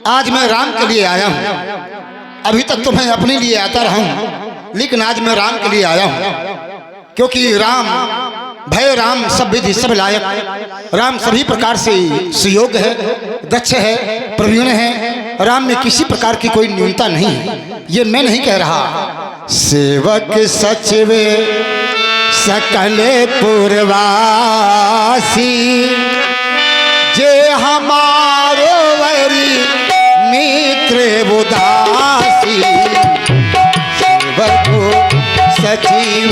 आज मैं राम के लिए आया हूँ। अभी तक तो मैं अपने लिए आता रहा हूँ, लेकिन आज मैं राम के लिए आया हूँ, क्योंकि राम भय राम सब विधि सब लायक। राम सभी प्रकार से सुयोग्य है, दक्ष है, प्रवीण है। राम में किसी प्रकार की कोई न्यूनता नहीं है। ये मैं नहीं कह रहा, सेवक सचिव सकल पुरवासी जे हमारो वरी मित्र उदासी। सेवक सचिव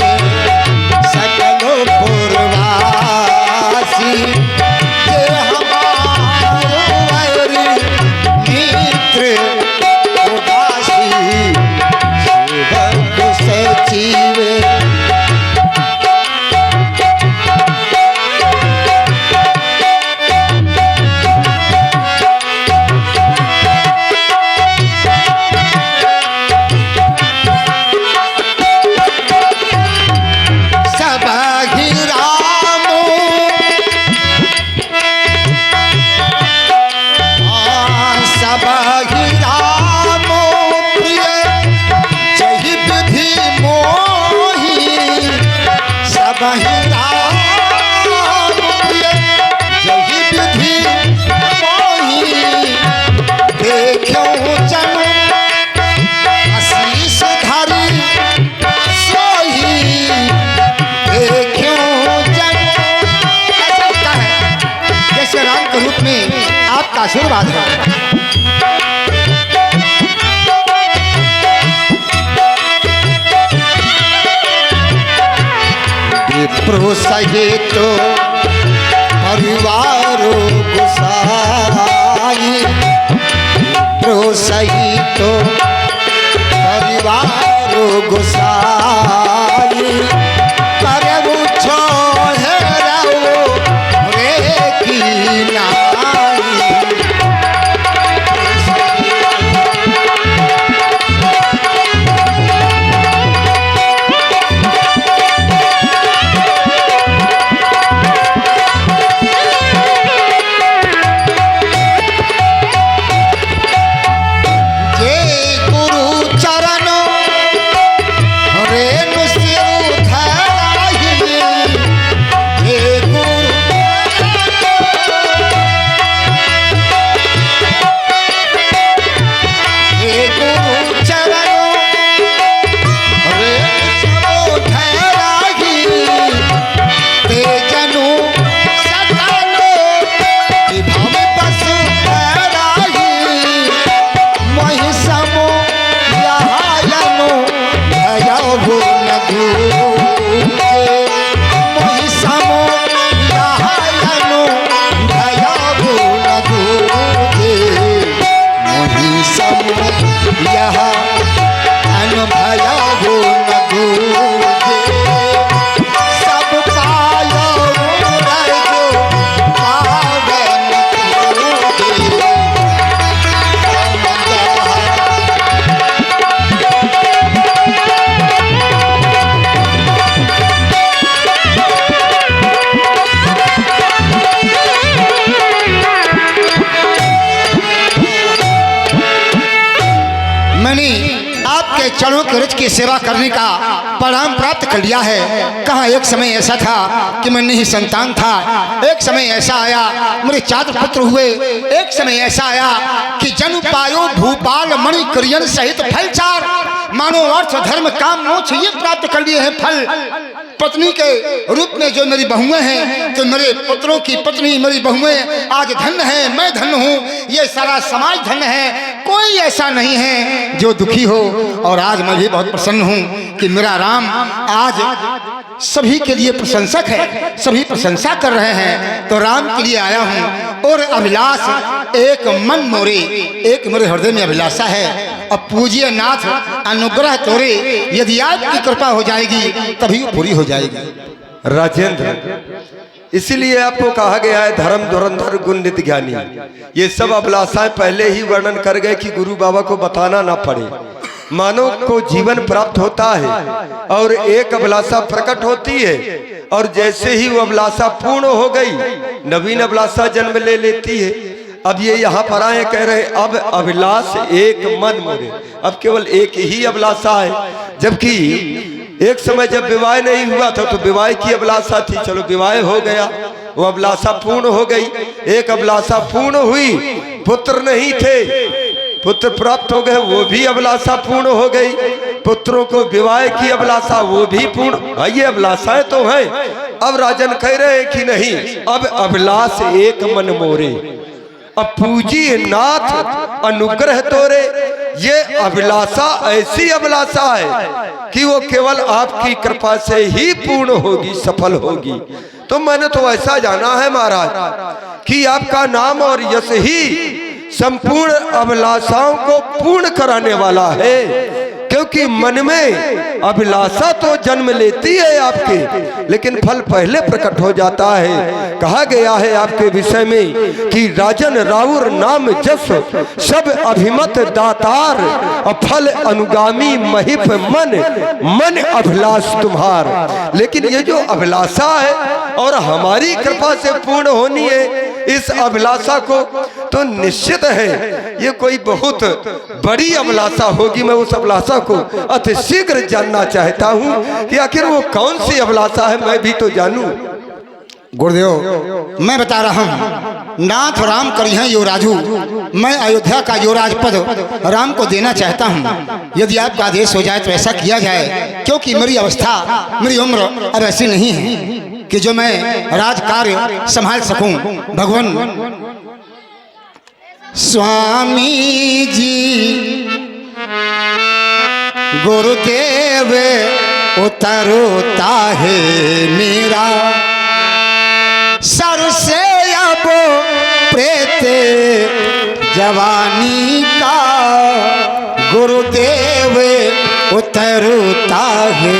सकल पुरवासी जे हमारो वरी मित्र उदासी। सेवक सचिव आपका आशीर्वाद है। विप्रो सहित परिवार गुसाई। विप्रो सहित परिवार गुसाई। करबु छोहेराओ रे कीना। चरणों के रज की सेवा करने का परिणाम प्राप्त कर लिया है। कहाँ एक समय ऐसा था कि मैं नहीं संतान था, एक समय ऐसा आया मेरे 4 पुत्र हुए, एक समय ऐसा आया कि जन पायो भूपाल मणि करियन सहित फल 4। मानो अर्थ धर्म काम मोक्ष ये प्राप्त कर लिए हैं फल। पत्नी के रूप में जो मेरी बहुएं हैं, तो मेरे पुत्रों की पत्नी मेरी बहुएं आज धन्य है, मैं धन्य हूँ, ये सारा समाज धन्य है। कोई ऐसा नहीं है जो दुखी हो। और आज मैं भी बहुत प्रसन्न हूँ कि मेरा राम आज सभी के लिए प्रशंसक है, सभी प्रशंसा कर रहे हैं। तो राम के लिए आया हूँ। और अभिलाष एक मन मोरे, एक मेरे हृदय में अभिलाषा है। और पूज्य नाथ अनुग्रह तोरे, यदि आपकी कृपा हो जाएगी तभी वो पूरी हो जाएगी। राजेंद्र, इसीलिए आपको कहा गया है धर्म धुरंधर गुण नित्य ज्ञानी। ये सब अभिलाषाएं पहले ही वर्णन कर गए कि गुरु बाबा को बताना ना पड़े। मानव को जीवन प्राप्त होता है और एक अभिलाषा प्रकट होती है, और जैसे ही वो अभिलाषा पूर्ण हो गई नवीन अभिलाषा जन्म ले लेती है। अब ये यहाँ पर आए कह रहे अब अभिलाष एक मन मोरे, अब केवल एक ही अभिलाषा है। जबकि एक समय जब विवाह नहीं हुआ था तो विवाह की अभिलाषा थी, चलो विवाह हो गया, वो अभिलाषा पूर्ण हो गई। एक अभिलाषा पूर्ण हुई, पुत्र नहीं थे, पुत्र प्राप्त हो गए, वो भी अभिलाषा पूर्ण हो गई। पुत्रों को विवाह की अभिलाषा, वो भी पूर्ण। ये अभिलाषाएं तो हैं। अब राजन कह रहे हैं कि नहीं, अब अभिलाष एक मन मोरे, अब पूजी नाथ अनुग्रह तोरे। ये अभिलाषा ऐसी अभिलाषा है कि वो केवल आपकी कृपा से ही पूर्ण होगी, सफल होगी। तो मैंने तो ऐसा जाना है महाराज कि आपका नाम और यश ही संपूर्ण अभिलाषाओं को पूर्ण कराने वाला है, क्योंकि मन में अभिलाषा तो जन्म लेती है आपके, लेकिन फल पहले प्रकट हो जाता है। कहा गया है आपके विषय में कि राजन राउर नाम जस सब अभिमत दातार, और फल अनुगामी महिप मन मन अभिलाष तुम्हार। लेकिन ये जो अभिलाषा है और हमारी कृपा से पूर्ण होनी है इस अभिलाषा को, तो निश्चित है ये कोई बहुत बड़ी अभिलाषा होगी। मैं उस अभिलाषा को अति शीघ्र जानना चाहता हूँ कि आखिर वो कौन सी अभिलाषा है, मैं भी तो जानूं। गुरुदेव मैं बता रहा हूँ, नाथ राम करी हैं युवराजू, मैं अयोध्या का युवराज पद राम को देना चाहता हूँ। यदि आपका आदेश हो जाए तो ऐसा किया जाए, क्योंकि मेरी अवस्था, मेरी उम्र अब ऐसी नहीं है कि जो मैं राज कार्य संभाल सकूं। भगवान स्वामी जी गुरुदेव उतरता है मेरा सर से अब प्रेत जवानी का, गुरुदेव उतरता है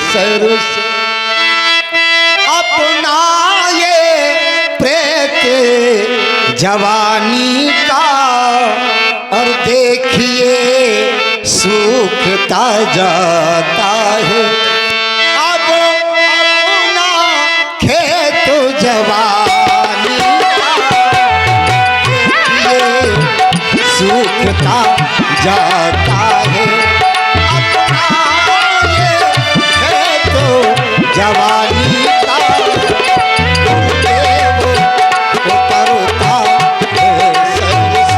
सर से अपना ये प्रेत जवानी का, और देखिए सूखता जाता है अब अपना खेत जवानी का, देखिए सूखता जाता है अपना ये खेत जवानी का, गुरुदेव उतरता है सर से।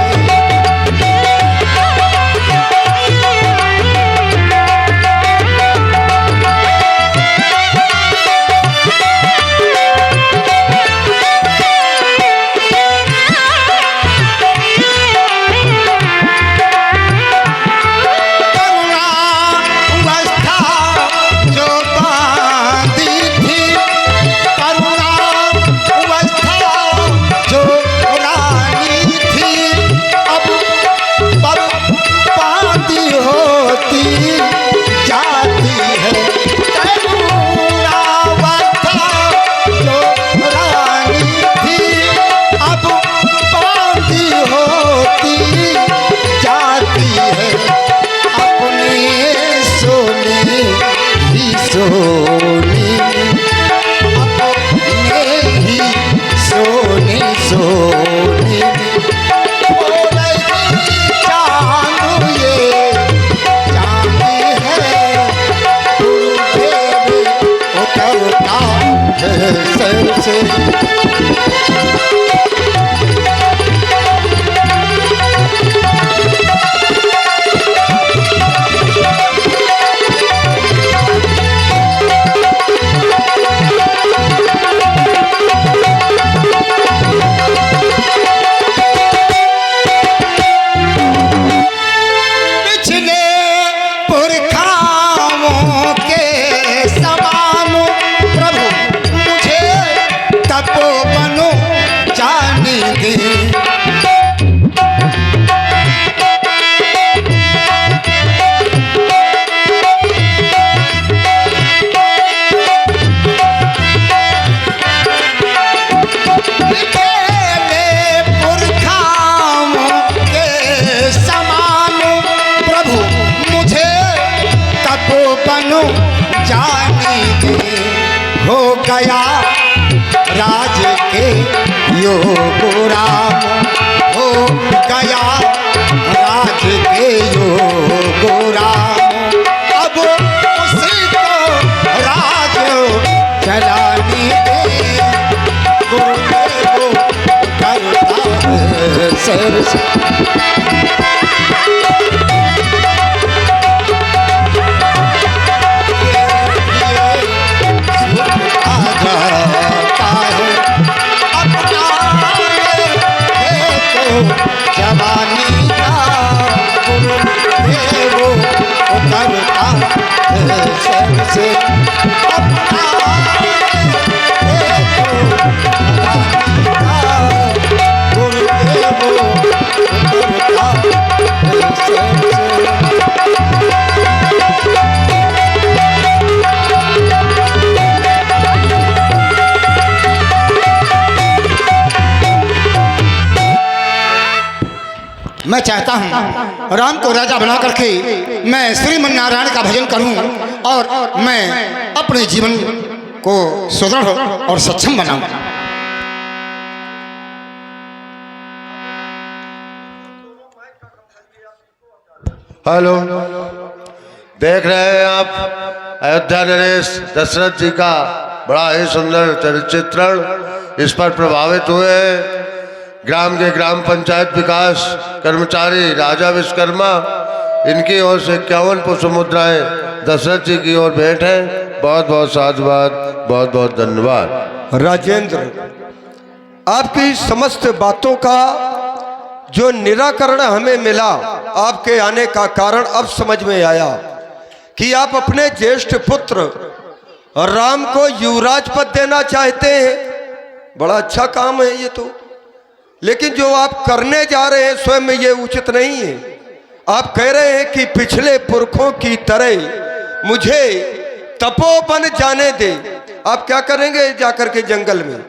गया राज के योग राम, जवानी का गुरुदेव उतरता है सबसे अपना गुरुदेव उतरता है सबसे। मैं चाहता हूँ राम को राजा बना करके मैं श्रीमन नारायण का भजन करूँ और मैं अपने जीवन को सुदृढ़ और सक्षम बनाऊं। हेलो, देख रहे हैं आप अयोध्या नरेश दशरथ जी का बड़ा ही सुंदर चरित्रण। इस पर प्रभावित हुए ग्राम के ग्राम पंचायत विकास कर्मचारी राजा विश्वकर्मा। इनकी ओर से 51 पुष्प मुद्राएं दशरथ जी की ओर भेंट है। बहुत बहुत साधुवाद, बहुत बहुत धन्यवाद। राजेंद्र, आपकी समस्त बातों का जो निराकरण हमें मिला, आपके आने का कारण अब समझ में आया कि आप अपने ज्येष्ठ पुत्र राम को युवराज पद देना चाहते हैं। बड़ा अच्छा काम है ये तो, लेकिन जो आप करने जा रहे हैं स्वयं में ये उचित नहीं है। आप कह रहे हैं कि पिछले पुरखों की तरह मुझे तपोवन जाने दे। आप क्या करेंगे जाकर के जंगल में?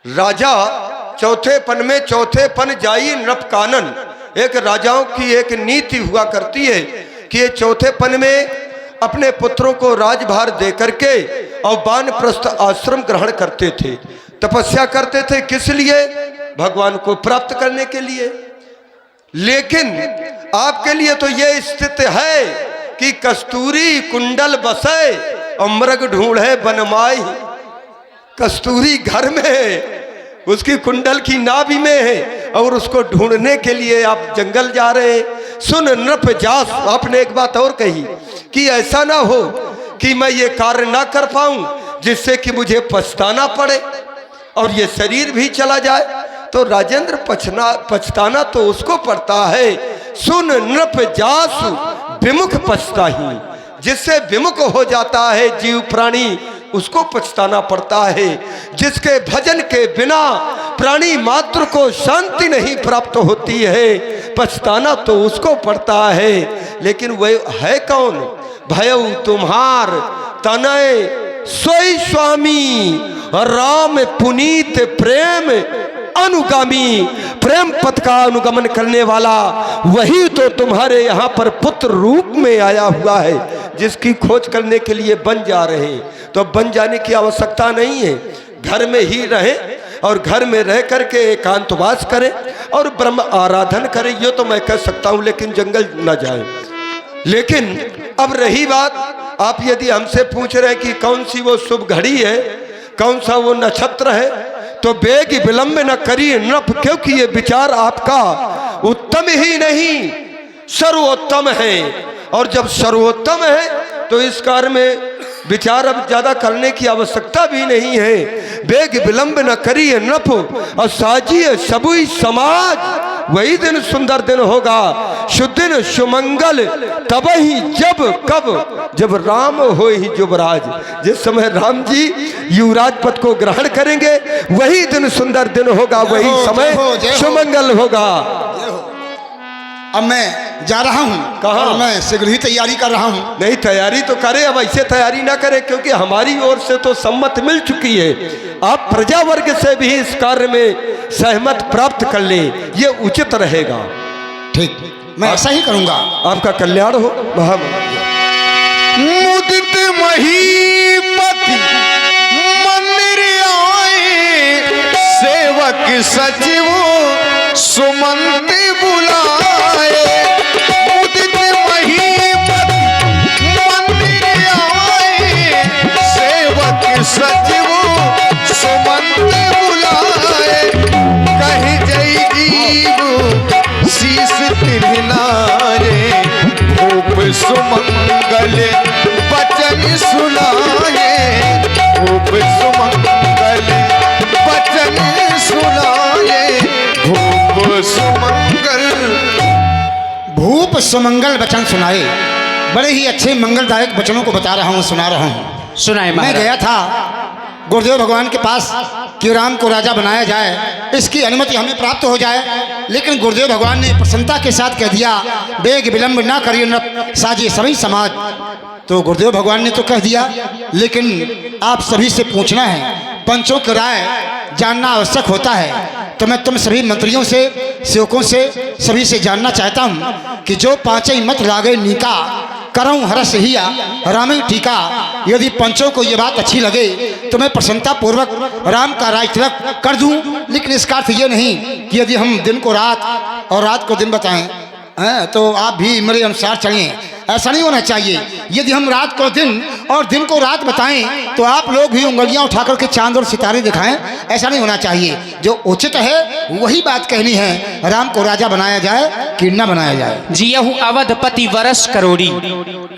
राजा चौथे पन में चौथे पन जाई नृप कानन। एक राजाओं की एक नीति हुआ करती है कि ये चौथे पन में अपने पुत्रों को राजभार दे करके और वानप्रस्थ आश्रम ग्रहण करते थे, तपस्या करते थे। किस लिए? भगवान को प्राप्त करने के लिए। लेकिन आपके लिए तो ये स्थिति है कि कस्तूरी कुंडल बसे और मृग ढूंढे बनमाई। कस्तूरी घर में है, उसकी कुंडल की नाभि में है और उसको ढूंढने के लिए आप जंगल जा रहे हैं। सुन नृप जास, आपने एक बात और कही कि ऐसा ना हो कि मैं ये कार्य ना कर पाऊं जिससे कि मुझे पछताना पड़े और ये शरीर भी चला जाए। तो राजेंद्र पछताना तो उसको पड़ता है। सुन नृप जास विमुख पछताही, जिससे विमुख हो जाता है जीव प्राणी उसको पछताना पड़ता है। जिसके भजन के बिना प्राणी मात्र को शांति नहीं प्राप्त होती है, पछताना तो उसको पड़ता है। लेकिन वह है कौन? भयउ तुम्हार तनय सोई स्वामी, राम पुनीत प्रेम अनुगामी। प्रेम पथ का अनुगमन करने वाला वही तो तुम्हारे यहाँ पर पुत्र रूप में आया हुआ है, जिसकी खोज करने के लिए बन जा रहे हैं। तो बन जाने की आवश्यकता नहीं है, घर में ही रहें और घर में रह करके एकांतवास करें और ब्रह्म आराधन करें। ये तो मैं कह सकता हूँ, लेकिन जंगल न जाए। लेकिन अब रही बात, आप यदि हमसे पूछ रहे हैं कि कौन सी वो शुभ घड़ी है, कौन सा वो नक्षत्र है, तो बेग विलंब न करिए नृप, क्योंकि ये विचार आपका उत्तम ही नहीं सर्वोत्तम है। और जब सर्वोत्तम है तो इस कार्य में विचार अब ज्यादा करने की आवश्यकता भी नहीं है। बेग विलंब न करिए नृप और साजिए सबुई समाज, वही दिन सुंदर दिन होगा, सुदिन सुमंगल तब ही जब कब जब राम हो ही युवराज। जिस समय राम जी युवराज पद को ग्रहण करेंगे वही दिन सुंदर दिन होगा, वही समय सुमंगल होगा। अब मैं जा रहा हूँ। कहाँ? मैं शीघ्र ही तैयारी कर रहा हूँ। नहीं, तैयारी तो करें, अब ऐसे तैयारी ना करें, क्योंकि हमारी ओर से तो सम्मत मिल चुकी है। आप प्रजा वर्ग से भी इस कार्य में सहमत प्राप्त कर लें, ये उचित रहेगा। ठीक, मैं ऐसा ही करूँगा। आपका कल्याण हो। मुदित महीपति मंदिर आए, सेवक सचिव सुमंत बुलाए। मुदित महीपति मंदिर आए, सेवक सचिव सुमंत बुलाए। कहीं जय जीव सुमंगल वचन सुनाए, धूप सुमंगल वचन सुनाए, धूप सुमंगल। भूप सुमंगल वचन सुनाए। बड़े ही अच्छे मंगलदायक वचनों को बता रहा हूँ, सुना रहा हूँ। सुनाए मैं महाराज। गया था गुरुदेव भगवान के पास कि राम को राजा बनाया जाए, इसकी अनुमति हमें प्राप्त हो जाए। लेकिन गुरुदेव भगवान ने प्रसन्नता के साथ कह दिया, बेग विलंब ना करिए नृप साजे सभी समाज। तो गुरुदेव भगवान ने तो कह दिया, लेकिन आप सभी से पूछना है, पंचों की राय जानना आवश्यक होता है। तो मैं तुम सभी मंत्रियों से, सेवकों से, सभी से जानना चाहता हूँ कि जो पांचई मत लागे नीका, करऊँ हरस हिया राम टीका। यदि पंचों को ये बात अच्छी लगे तो मैं प्रसन्नता पूर्वक राम का राज तिलक कर दूं। लेकिन इसका अर्थ ये नहीं कि यदि हम दिन को रात और रात को दिन बताएं तो आप भी मेरे अनुसार चलें, ऐसा नहीं होना चाहिए। यदि हम रात को दिन और दिन को रात बताएं तो आप लोग भी उंगलियां उठाकर के चांद और सितारे दिखाएं, ऐसा नहीं होना चाहिए। जो उचित है वही बात कहनी है, राम को राजा बनाया जाए कि न बनाया जाए। जियहु अवधपति वर्ष करोड़ी।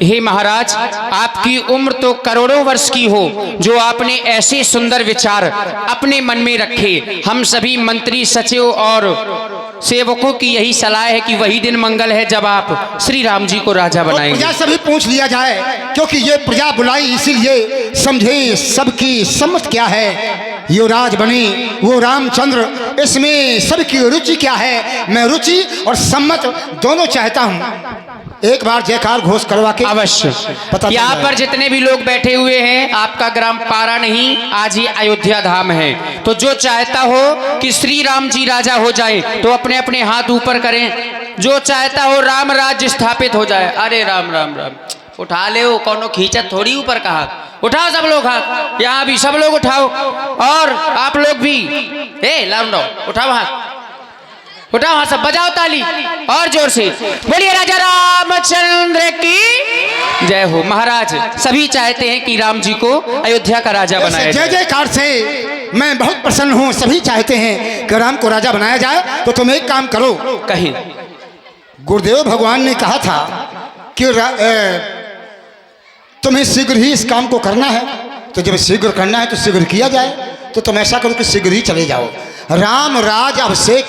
हे महाराज, आपकी उम्र तो करोड़ों वर्ष की हो, जो आपने ऐसे सुंदर विचार अपने मन में रखे। हम सभी मंत्री, सचिव और सेवकों की यही सलाह है कि वही दिन मंगल है जब आप श्री राम जी को राजा बनाएंगे। प्रजा से भी पूछ लिया जाए, क्योंकि ये प्रजा बुलाई इसीलिए समझे सबकी सम्मत क्या है। यो राज बने वो रामचंद्र, इसमें सबकी रुचि क्या है। मैं रुचि और सम्मत दोनों चाहता हूँ। एक बार जयकार घोष करवा के अवश्य। पता यहाँ पर जितने भी लोग बैठे हुए हैं, आपका ग्राम पारा नहीं, आज ही अयोध्या धाम है। तो जो चाहता हो कि श्री राम जी राजा हो जाए तो अपने अपने हाथ ऊपर करें। जो चाहता हो राम राज्य स्थापित हो जाए, अरे राम राम राम, उठा ले, वो कौनो खींचत थोड़ी ऊपर का हाथ। उठाओ सब लोग हाथ, यहाँ भी सब लोग उठाओ, और आप लोग भी लाउंडो उठाओ हाथ, उठाओ हाथ, सब बजाओ ताली और जोर से। बोलिए राजा रामचंद्र की जय हो। महाराज, सभी चाहते हैं कि राम जी को अयोध्या का राजा बनाया जय जाए। जयकार से मैं बहुत प्रसन्न हूँ। सभी चाहते हैं कि राम को राजा बनाया जाए। तो तुम एक काम करो, कहीं गुरुदेव भगवान ने कहा था कि तुम्हें शीघ्र ही इस काम को करना है। तो जब शीघ्र करना है तो शीघ्र किया जाए। तो तुम ऐसा करो कि शीघ्र ही चले जाओ। राम राज अभिषेक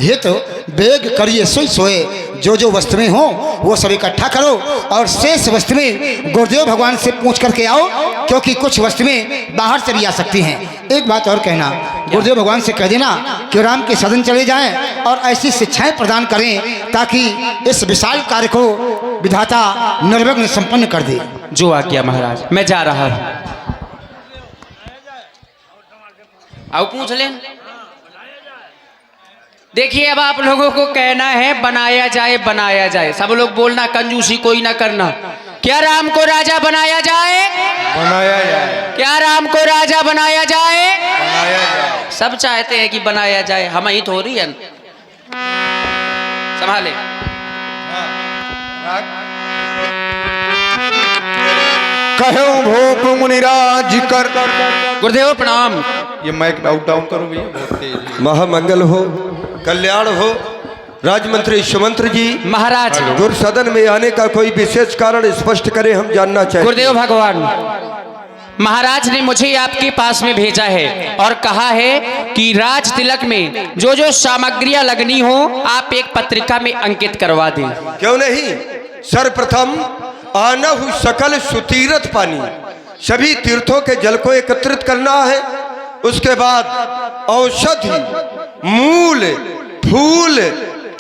हित बेग करिए सोई सोए। जो जो वस्तुएं हो वो सब इकट्ठा करो और शेष वस्तुएं गुरुदेव भगवान से पूछ करके आओ, क्योंकि कुछ वस्तुएं बाहर से भी आ सकती हैं। एक बात और कहना, गुरुदेव भगवान से कह देना कि राम के सदन चले जाएं और ऐसी शिक्षाएं प्रदान करें ताकि इस विशाल कार्य को विधाता निर्विघ्न संपन्न कर दे। जो आज्ञा महाराज, मैं जा रहा हूँ। आओ पूछ लें। देखिए, अब आप लोगों को कहना है बनाया जाए, बनाया जाए। सब लोग बोलना, कंजूसी कोई ना करना। क्या राम को राजा बनाया जाए? बनाया जाए। क्या राम को राजा बनाया जाए? बनाया जाए। सब चाहते हैं कि बनाया जाए, हम ही थोड़ी है। संभाले। कहो भूप मुनिराज कर। गुरुदेव प्रणाम। ये माइक डाउन करो भैया, बहुत तेज। महामंगल हो, कल्याण हो। राजमंत्री सुमंत्र जी महाराज, दुर्सदन में आने का कोई विशेष कारण स्पष्ट करें, हम जानना चाहते। गुरुदेव भगवान महाराज ने मुझे आपके पास में भेजा है और कहा है कि राज तिलक में जो जो सामग्रियां लगनी हो आप एक पत्रिका में अंकित करवा दें। क्यों नहीं। सर्वप्रथम आनहु सकल सुतीर्थ पानी, सभी तीर्थों के जल को एकत्रित करना है। उसके बाद औषधि, मूल, फूल,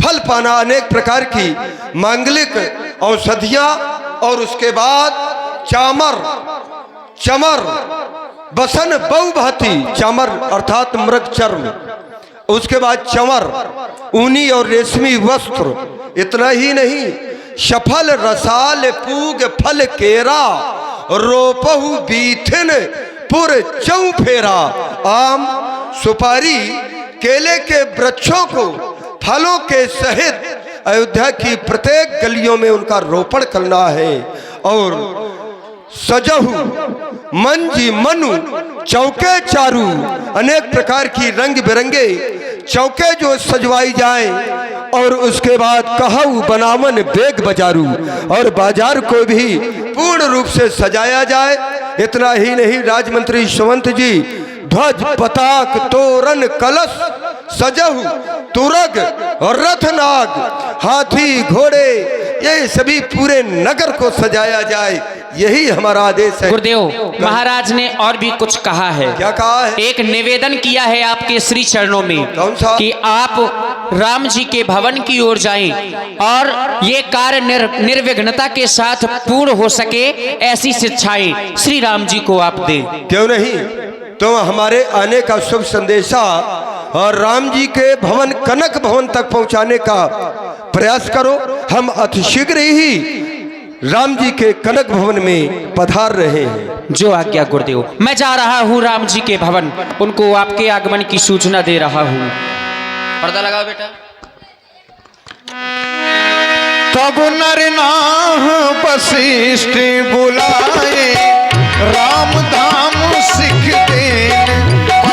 फल पाना, अनेक प्रकार की मांगलिक औषधियां, और उसके बाद चामर, चमर, बसन बहुभांति, चमर अर्थात मृग चर्म, उसके बाद चमर, ऊनी और रेशमी वस्त्र। इतना ही नहीं, सफल रसाल पूग फल केरा, रोपहु बीथिन पुर चौफेरा। आम, सुपारी, केले के वृक्षों को फलों के सहित अयोध्या की प्रत्येक गलियों में उनका रोपण करना है। और सजहु मंजी मनु चौके चारू, अनेक प्रकार की रंग बिरंगे चौके जो सजवाई जाए और उसके बाद कहऊ बनावन बेग बाजारू, और बाजार को भी पूर्ण रूप से सजाया जाए। इतना ही नहीं राजमंत्री यशवंत जी, ध्वज पताक तोरण कलश सजहु तुरग और रथनाग, हाथी घोड़े, ये सभी पूरे नगर को सजाया जाए, यही हमारा आदेश है। गुरुदेव, महाराज ने और भी कुछ कहा है। क्या कहा है? एक निवेदन किया है आपके श्री चरणों में। कौन सा? कि आप राम जी के भवन की ओर जाएं और ये कार्य निर्विघ्नता के साथ पूर्ण हो सके, ऐसी शिक्षाएं श्री राम जी को आप दें। क्यों नहीं, तो हमारे आने का शुभ संदेशा और राम जी के भवन कनक भवन तक पहुंचाने का प्रयास करो। हम अतिशीघ्र ही राम जी के कनक भवन में पधार रहे हैं। जो आज्ञा गुरुदेव। मैं जा रहा हूँ राम जी के भवन, उनको आपके आगमन की सूचना दे रहा हूँ। पर्दा लगाओ बेटा। तब नर नाह वशिष्ठ बुला